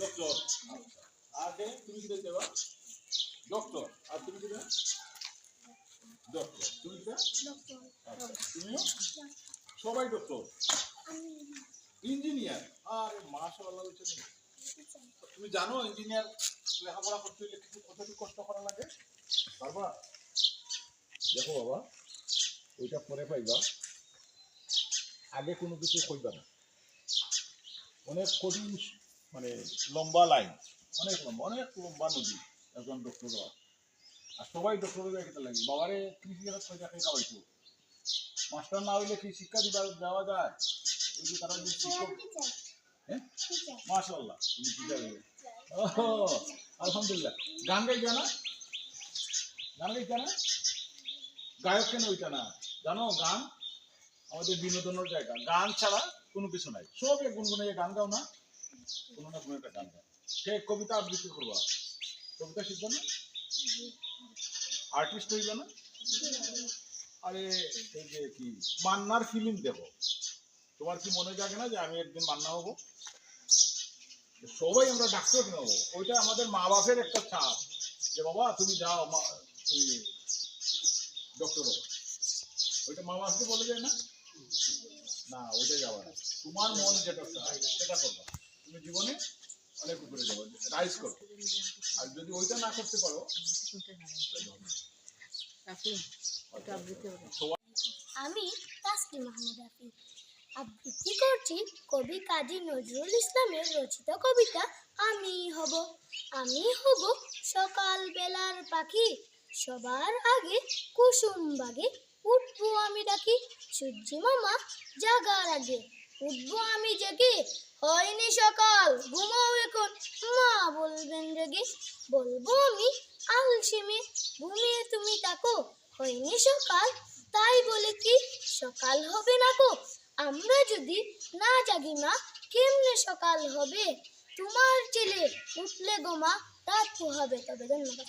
Doctor. আগে তুমি কি দেবা? ডক্টর। আর তুমি কি দেবা? ডক্টর। তুমি কি দেবা? আচ্ছা তুমিও সবাই ডক্টর। ইঞ্জিনিয়ার। আরে মাশাআল্লাহ হচ্ছে। তুমি জানো ইঞ্জিনিয়ার লেখাপড়া করতে হলে কতটুকু কষ্ট করা লাগে? পারবা? দেখো বাবা, ওইটা পরে পাইবা, আগে কোনো কিছু কইবা না। অনেক কঠিন, মানে লম্বা লাইন, অনেক লম্বা নদী একজন ডক্টর হওয়া। আর সবাই ডক্টর হয়ে খেতে লাগে। বাবারে কৃষি খাইতে খাওয়াইতো। মাস্টার না হইলে কি শিক্ষা দেওয়া যায়? ওই যে তারা যে শিক্ষক, হ্যাঁ মাশাআল্লাহ তুমি টিচার হয়ে। ও আলহামদুলিল্লাহ। গান গাইতা না? গান গাইতা না? গায়ক কেন হইতা না? জানো গান আমাদের বিনোদনের জায়গা। গান ছাড়া কোনো কিছু নাই। সব গুনগুনাইয়ে গান গাও না? কোনো না কোনো একটা গান গাও। সে কবিতা আবৃত্তি করবা, কবিতা শিখবে না? আর্টিস্ট হইবে না? আরে এই যে কি মান্নার ফিল্ম দেখো, তোমার কি মনে জাগে না যে আমি একদিন মান্না হবো? সবাই আমরা ডাক্তার নেবো। ওইটা আমাদের মা বাপের একটা চাপ যে বাবা তুমি যাও, তুমি ডক্টর হবো। ওইটা মা বাপকে বলে যায় না? না, ওইটা যাওয়া না। তোমার মন যেটা চায় সেটা করবা। তুমি জীবনে অনেক উপরে যাবো, রাইজ করো। আর যদি ওইটা না করতে পারো, আমি তাসলিম আহমেদ রাফি আবৃত্তি করছি কবি কাজী নজরুল ইসলামের রচিত কবিতা আমি হব। আমি হব সকাল বেলার পাখি, সবার আগে কুসুম বাগে উঠবো আমি ডাকি। সূর্যি মামা জাগার আগে উঠবো আমি জেগে, হয়নি সকাল ঘুমাও এখন, মা বলবেন রেগে। বলবো আমি আলসেমে ঘুমিয়ে তুমি তাকো, হয়নি সকাল তাই বলে কি সকাল হবে না গো। আমরা যদি না জাগি মা কেমনে সকাল হবে, তোমার ছেলে উঠলে গো মা রাত পোহাবে। তবে ধন্যবাদ।